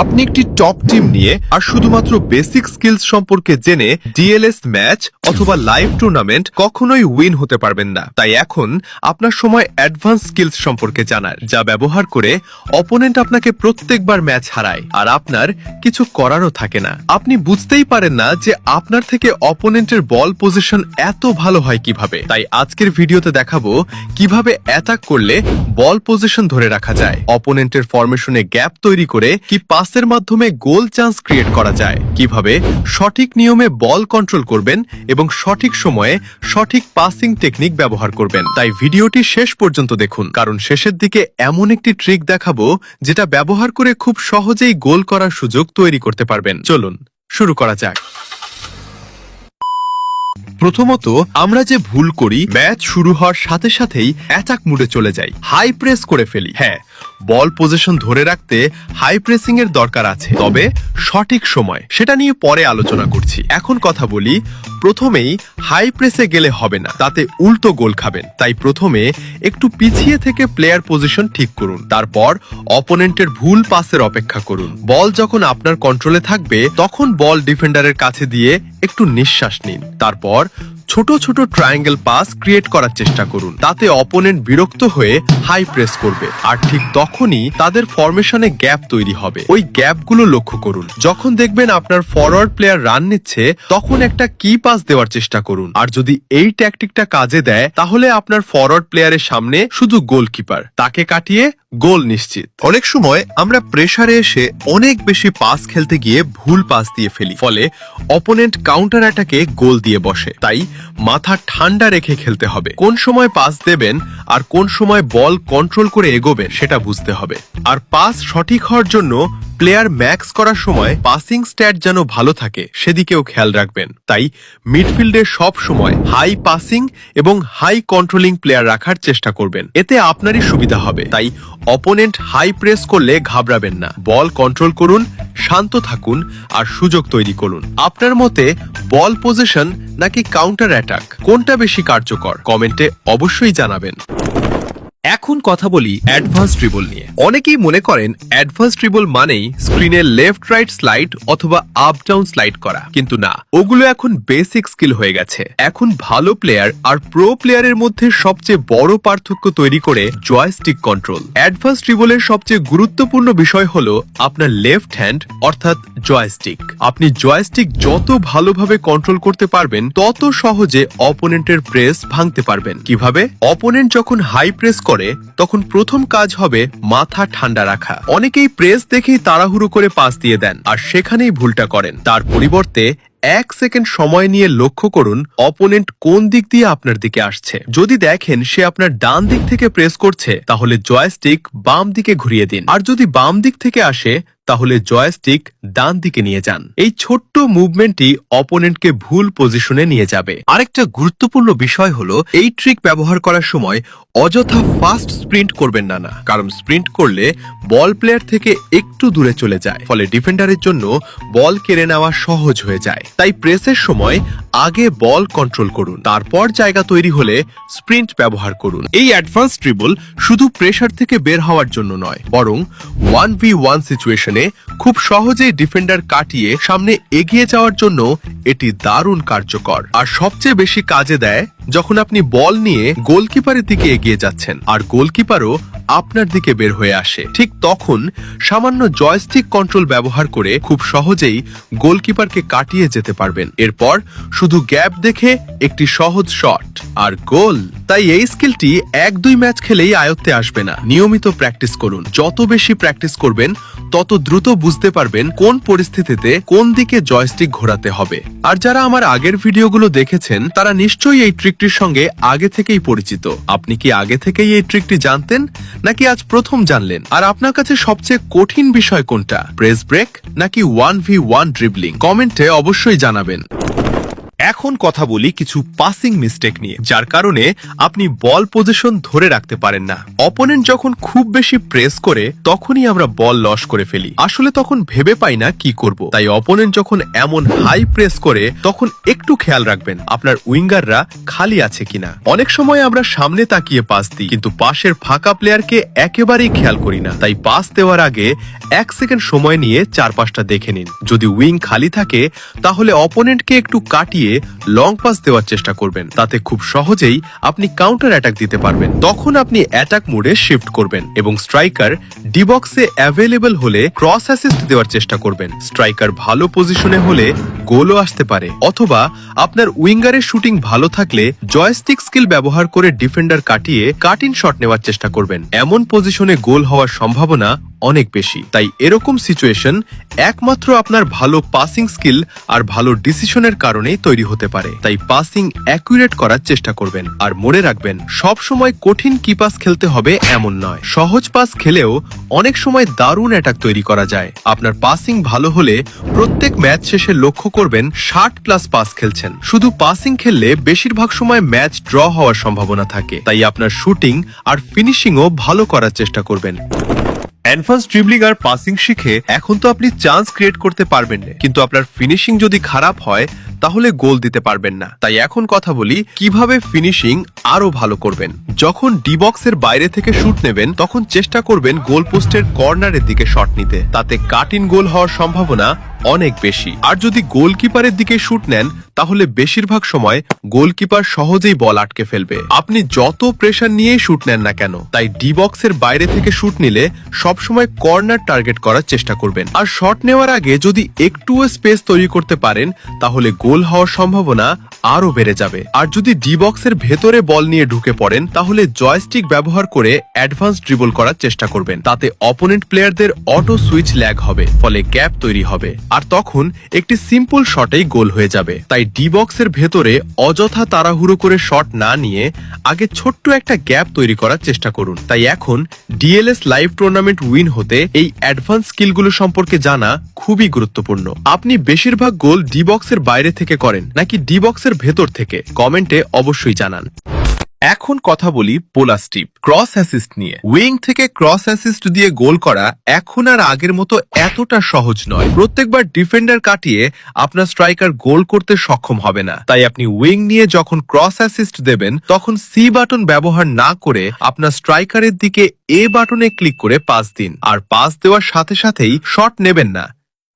আপনি একটি top team নিয়ে আর শুধুমাত্র বেসিক স্কিলস সম্পর্কে জেনে ডিএলএস ম্যাচ অথবা লাইভ টুর্নামেন্ট কখনোই উইন হতে পারবেন না। তাই এখন আপনার সময় অ্যাডভান্স স্কিলস সম্পর্কে জানার, যা ব্যবহার করে অপোনেন্ট আপনাকে প্রত্যেকবার ম্যাচ হারায় আর আপনার কিছু করারও থাকে না। আপনি বুঝতেই পারেন না যে আপনার থেকে অপোনেন্টের বল পজিশন এত ভালো হয় কিভাবে। তাই আজকের ভিডিওতে দেখাবো কিভাবে অ্যাটাক করলে বল পজিশন ধরে রাখা যায়, অপোনেন্টের ফরমেশনে গ্যাপ তৈরি করে কি পাসের মাধ্যমে গোল চান্স ক্রিয়েট করা যায়, কিভাবে সঠিক নিয়মে বল কন্ট্রোল করবেন এবং সঠিক সময়ে সঠিক পাসিং টেকনিক ব্যবহার করবেন। তাই ভিডিওটি শেষ পর্যন্ত দেখুন, কারণ শেষের দিকে এমন একটি ট্রিক দেখাবো যেটা ব্যবহার করে খুব সহজেই গোল করার সুযোগ তৈরি করতে পারবেন। চলুন শুরু করা যাক। প্রথমত আমরা যে ভুল করি, ম্যাচ শুরু হওয়ার সাথে সাথেই অ্যাটাক মুডে চলে যাই, হাই প্রেস করে ফেলি। হ্যাঁ, বল পজিশন ধরে রাখতে হাই প্রেসিং এর দরকার আছে, তবে সঠিক সময়, সেটা নিয়ে পরে আলোচনা করছি। এখন কথা বলি, প্রথমেই হাই প্রেসে গেলে হবে না, তাতে উল্টো গোল খাবেন। তাই প্রথমে একটু পিছিয়ে থেকে প্লেয়ার পজিশন ঠিক করুন, তারপর অপোনেন্টের ভুল পাসের অপেক্ষা করুন। বল যখন আপনার কন্ট্রোলে থাকবে তখন বল ডিফেন্ডারের কাছে দিয়ে একটু নিঃশ্বাস নিন, তারপর ছোট ছোট ট্রায়াঙ্গেল পাস ক্রিয়েট করার চেষ্টা করুন। তাতে অপোনেন্ট বিরক্ত হয়ে হাই প্রেস করবে, আর ঠিক তখনই তাদের ফরমেশনে গ্যাপ তৈরি হবে। ওই গ্যাপগুলো লক্ষ্য করুন। যখন দেখবেন আপনার ফরওয়ার্ড প্লেয়ার রান নিচ্ছে, তখন একটা কি পাস দেওয়ার চেষ্টা করুন। আর যদি এই ট্যাকটিকটা কাজে দেয়, তাহলে আপনার ফরওয়ার্ড প্লেয়ারের সামনে শুধু গোলকিপার, তাকে কাটিয়ে গোল নিশ্চিত। অনেক সময় আমরা প্রেসারে এসে অনেক বেশি পাস খেলতে গিয়ে ভুল পাস দিয়ে ফেলি, ফলে অপোনেন্ট কাউন্টার অ্যাটাকে গোল দিয়ে বসে। তাই মাথা ঠান্ডা রেখে খেলতে হবে। কোন সময় পাস দেবেন আর কোন সময় বল কন্ট্রোল করে এগোবেন সেটা বুঝতে হবে। আর পাস সঠিক হওয়ার জন্য প্লেয়ার ম্যাক্স করার সময় পাসিং স্ট্যাট যেন ভালো থাকে সেদিকেও খেয়াল রাখবেন। তাই মিডফিল্ডে সব সময় হাই পাসিং এবং হাই কন্ট্রোলিং প্লেয়ার রাখার চেষ্টা করবেন, এতে আপনারই সুবিধা হবে। তাই অপোনেন্ট হাই প্রেস করলে ঘাবড়াবেন না, বল কন্ট্রোল করুন, শান্ত থাকুন আর সুযোগ তৈরি করুন। আপনার মতে বল পজিশন নাকি কাউন্টার অ্যাটাক, কোনটা বেশি কার্যকর? কমেন্টে অবশ্যই জানাবেন। এখন কথা বলি অ্যাডভান্স ড্রিবল নিয়ে। অনেকেই মনে করেন অ্যাডভান্স ড্রিবল মানেই স্ক্রিনে লেফট রাইট স্লাইড অথবা আপ ডাউন স্লাইড করা, কিন্তু না, ওগুলো এখন বেসিক স্কিল হয়ে গেছে। এখন ভালো প্লেয়ার আর প্রো প্লেয়ারের মধ্যে সবচেয়ে বড় পার্থক্য তৈরি করে জয়স্টিক কন্ট্রোল। অ্যাডভান্স ড্রিবলের সবচেয়ে গুরুত্বপূর্ণ বিষয় হলো আপনার লেফট হ্যান্ড অর্থাৎ জয়স্টিক। আপনি জয়স্টিক যত ভালোভাবে কন্ট্রোল করতে পারবেন, তত সহজে অপোনেন্টের প্রেস ভাঙতে পারবেন। কিভাবে? অপোনেন্ট যখন হাই প্রেস করে তখন প্রথম কাজ হবে মাথা ঠান্ডা রাখা। অনেকেই প্রেস দেখেই তাড়াহুড়ো করে পাস দিয়ে দেন আর সেখানেই ভুলটা করেন। তার পরিবর্তে 1 সেকেন্ড সময় নিয়ে লক্ষ্য করুন অপোনেন্ট কোন দিক দিয়ে আপনার দিকে আসছে। যদি দেখেন সে আপনার ডান দিক থেকে প্রেস করছে, তাহলে জয়স্টিক বাম দিকে ঘুরিয়ে দিন, আর যদি বাম দিক থেকে আসে তাহলে জয়স্টিক ডান দিকে নিয়ে যান। এই ছোট্ট মুভমেন্টই অপোনেন্টকে ভুল পজিশনে নিয়ে যাবে। আরেকটা গুরুত্বপূর্ণ বিষয় হলো, এই ট্রিক ব্যবহার করার সময় অযথা ফাস্ট স্প্রিন্ট করবেন না, কারণ স্প্রিন্ট করলে বল প্লেয়ার থেকে একটু দূরে চলে যায়, ফলে ডিফেন্ডারের জন্য বল কেড়ে নেওয়া সহজ হয়ে যায়। তাই প্রেসের সময় আগে বল কন্ট্রোল করুন, তারপর জায়গা তৈরি হলে স্প্রিন্ট ব্যবহার করুন। এই অ্যাডভান্স ড্রিবল শুধু প্রেসার থেকে বের হওয়ার জন্য নয়, বরং 1v1 সিচুয়েশনে খুব সহজেই ডিফেন্ডার কাটিয়ে সামনে এগিয়ে যাওয়ার জন্য এটি দারুণ কার্যকর। আর সবচেয়ে বেশি কাজে দেয় যখন আপনি বল নিয়ে গোলকিপারের দিকে এগিয়ে যাচ্ছেন আর গোলকিপারও আপনার দিকে বের হয়ে আসে। ঠিক তখন সামান্য জয়স্টিক কন্ট্রোল ব্যবহার করে খুব সহজেই গোলকিপারকে কাটিয়ে যেতে পারবেন। এরপর শুধু গ্যাপ দেখে একটি সহজ শট আর গোল। তাই এই স্কিলটি 1-2 ম্যাচ খেলেই আয়ত্তে আসবে না, নিয়মিত প্র্যাকটিস করুন। যত বেশি প্র্যাকটিস করবেন তত দ্রুত বুঝতে পারবেন কোন পরিস্থিতিতে কোন দিকে জয়স্টিক ঘোরাতে হবে। আর যারা আমার আগের ভিডিওগুলো দেখেছেন তারা নিশ্চয়ই এই ট্রিকটির সঙ্গে আগে থেকেই পরিচিত। আপনি কি আগে থেকেই এই ট্রিকটি জানতেন নাকি আজ প্রথম জানলেন? আর আপনার কাছে সবচেয়ে কঠিন বিষয় কোনটা, প্রেস ব্রেক নাকি 1v1 ড্রিবলিং? কমেন্টে অবশ্যই জানাবেন। এখন কথা বলি কিছু পাসিং মিস্টেক নিয়ে, যার কারণে আপনি বল পজিশন ধরে রাখতে পারেন না। অপোনেন্ট যখন খুব বেশি প্রেস করে তখনই আমরা বল লস করে ফেলি, আসলে তখন ভেবে পাই না কি করব। তাই অপোনেন্ট যখন এমন হাই প্রেস করে তখন একটু খেয়াল রাখবেন আপনার উইঙ্গাররা খালি আছে কিনা। অনেক সময় আমরা সামনে তাকিয়ে পাস দিই, কিন্তু পাশের ফাঁকা প্লেয়ারকে একেবারেই খেয়াল করি না। তাই পাস দেওয়ার আগে 1 সেকেন্ড সময় নিয়ে চারপাশটা দেখে নিন। যদি উইং খালি থাকে তাহলে অপোনেন্টকে একটু কাটিয়ে লং পাস দেওয়ার চেষ্টা করবেন, তাতে খুব সহজেই আপনি কাউন্টার অ্যাটাক দিতে পারবেন। তখন আপনি অ্যাটাক মোডে শিফট করবেন এবং স্ট্রাইকার ডি বক্সে অ্যাভেলেবল হলে ক্রস অ্যাসিস্ট দেওয়ার চেষ্টা করবেন। স্ট্রাইকার ভালো পজিশনে হলে গোলও আসতে পারে, অথবা আপনার উইঙ্গারের শুটিং ভালো থাকলে জয়স্টিক স্কিল ব্যবহার করে ডিফেন্ডার কাটিয়ে কাট ইন শট নেওয়ার চেষ্টা করবেন। এমন পজিশনে গোল হওয়ার সম্ভাবনা অনেক বেশি। তাই এরকম সিচুয়েশন একমাত্র আপনার ভালো পাসিং স্কিল আর ভালো ডিসিশনের কারণেই তৈরি হতে পারে। তাই পাসিং অ্যাকুরেট করার চেষ্টা করবেন। আর মনে রাখবেন, সব সময় কঠিন কি পাস খেলতে হবে এমন নয়। সহজ পাস খেলেও অনেক সময় দারুণ অ্যাটাক তৈরি করা যায়। আপনার পাসিং ভালো হলে প্রত্যেক ম্যাচ শেষে লক্ষ্য করবেন 60+ পাস খেলছেন। শুধু পাসিং খেললে বেশিরভাগ সময় ম্যাচ ড্র হওয়ার সম্ভাবনা থাকে। তাই আপনার শুটিং আর ফিনিশিংও ভালো করার চেষ্টা করবেন। অ্যাডভান্স ড্রিবলিং আর পাসিং শিখে এখন তো আপনি চান্স ক্রিয়েট করতে পারবেন না, কিন্তু আপনার ফিনিশিং যদি খারাপ হয় তাহলে গোল দিতে পারবেন না। তাই এখন কথা বলি কিভাবে ফিনিশিং আরো ভালো করবেন। যখন ডি বক্সের বাইরে থেকে শুট নেবেন তখন চেষ্টা করবেন গোল পোস্টের কর্নারের দিকে শট নিতে, তাতে কাট ইন গোল হওয়ার সম্ভাবনা অনেক বেশি। আর যদি গোলকিপারের দিকে শুট নেন তাহলে বেশিরভাগ সময় গোলকিপার সহজেই বল আটকে ফেলবে, আপনি যত প্রেসার নিয়ে শুট নেন না কেন। তাই ডি বক্সের বাইরে থেকে শুট নিলে সবসময় কর্নার টার্গেট করার চেষ্টা করবেন। আর শট নেওয়ার আগে যদি একটুও স্পেস তৈরি করতে পারেন তাহলে গোল হওয়ার সম্ভাবনা আরো বেড়ে যাবে। আর যদি ডি বক্সের ভেতরে বল নিয়ে ঢুকে পড়েন তাহলে জয়স্টিক ব্যবহার করে অ্যাডভান্স ড্রিবল করার চেষ্টা করবেন, তাতে অপোনেন্ট প্লেয়ারদের অটো সুইচ ল্যাগ হবে, ফলে গ্যাপ তৈরি হবে। আর তখন একটি সিম্পল শটেই গোল হয়ে যাবে। তাই ডি বক্সের ভেতরে অযথা তাড়াহুড়ো করে শট না নিয়ে আগে ছোট্ট একটা গ্যাপ তৈরি করার চেষ্টা করুন। তাই এখন ডিএলএস লাইভ টুর্নামেন্ট উইন হতে এই অ্যাডভান্স স্কিলগুলো সম্পর্কে জানা খুবই গুরুত্বপূর্ণ। আপনি বেশিরভাগ গোল ডি বক্সের বাইরে থেকে করেন নাকি ডি বক্সের ভেতর থেকে, কমেন্টে অবশ্যই জানান। এখন কথা বলি পোলাস টিপ ক্রস অ্যাসিস্ট নিয়ে। উইং থেকে ক্রস অ্যাসিস্ট দিয়ে গোল করা এখন আর আগের মতো এতটা সহজ নয়। প্রত্যেকবার ডিফেন্ডার কাটিয়ে আপনার স্ট্রাইকার গোল করতে সক্ষম হবে না। তাই আপনি উইং নিয়ে যখন ক্রস অ্যাসিস্ট দেবেন তখন সি বাটন ব্যবহার না করে আপনার স্ট্রাইকারের দিকে এ বাটনে ক্লিক করে পাস দিন। আর পাস দেওয়ার সাথে সাথেই শট নেবেন না,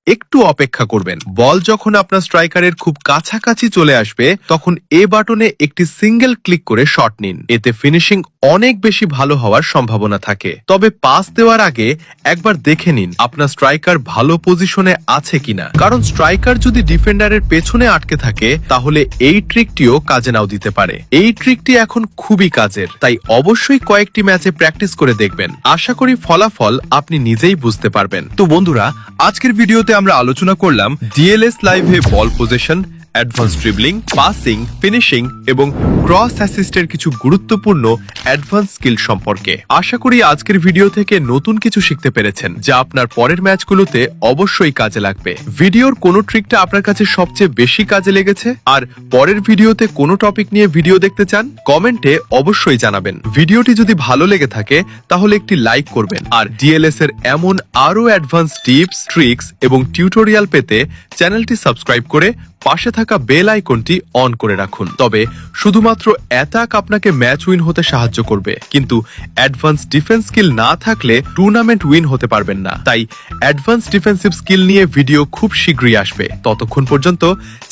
একটু অপেক্ষা করবেন। বল যখন আপনার স্ট্রাইকারের খুব কাছাকাছি চলে আসবে তখন এ বাটনে একটি সিঙ্গেল ক্লিক করে শট নিন, এতে ফিনিশিং অনেক বেশি ভালো হওয়ার সম্ভাবনা থাকে। তবে পাস দেওয়ার আগে একবার দেখে নিন আপনার স্ট্রাইকার ভালো পজিশনে আছে কিনা, কারণ স্ট্রাইকার যদি ডিফেন্ডারের পেছনে আটকে থাকে তাহলে এই ট্রিকটিও কাজে নাও দিতে পারে। এই ট্রিকটি এখন খুবই কাজের, তাই অবশ্যই কয়েকটি ম্যাচে প্র্যাকটিস করে দেখবেন। আশা করি ফলাফল আপনি নিজেই বুঝতে পারবেন। তো বন্ধুরা, আজকের ভিডিওতে আমরা আলোচনা করলাম ডিএলএস লাইভে ball position, advance dribbling, passing, finishing এবং ক্রস অ্যাসিস্টের কিছু গুরুত্বপূর্ণ অ্যাডভান্স স্কিল সম্পর্কে। আশা করি আজকের ভিডিও থেকে নতুন কিছু শিখতে পেরেছেন, যা আপনার পরের ম্যাচগুলোতে অবশ্যই কাজে লাগবে। ভিডিওর কোন ট্রিকটা আপনার কাছে সবচেয়ে বেশি কাজে লেগেছে আর পরের ভিডিওতে কোন টপিক নিয়ে ভিডিও দেখতে চান, কমেন্টে অবশ্যই জানাবেন। ভিডিওটি যদি ভালো লেগে থাকে তাহলে একটি লাইক করবেন। আর ডিএলএস এর এমন আরো অ্যাডভান্স টিপস, ট্রিক্স এবং টিউটোরিয়াল পেতে চ্যানেলটি সাবস্ক্রাইব করে পাশে থাকা বেল আইকনটি অন করে রাখুন। তবে শুধুমাত্র অ্যাটাক আপনাকে ম্যাচ উইন হতে সাহায্য করবে, কিন্তু অ্যাডভান্স ডিফেন্স স্কিল না থাকলে টুর্নামেন্ট উইন হতে পারবেন না। তাই অ্যাডভান্স ডিফেন্সিভ স্কিল নিয়ে ভিডিও খুব শীঘ্রই আসবে। ততক্ষণ পর্যন্ত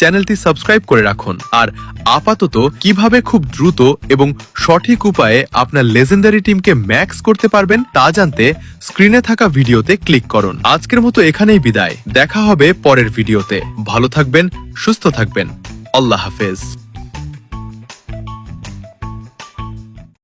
চ্যানেলটি সাবস্ক্রাইব করে রাখুন। আর আপাতত কিভাবে খুব দ্রুত এবং সঠিক উপায়ে আপনার লেজেন্ডারি টিমকে ম্যাক্স করতে পারবেন তা জানতে স্ক্রিনে থাকা ভিডিওতে ক্লিক করুন। আজকের মতো এখানেই বিদায়, দেখা হবে পরের ভিডিওতে। ভালো থাকবেন, সুস্থ থাকবেন। আল্লাহ হাফেজ।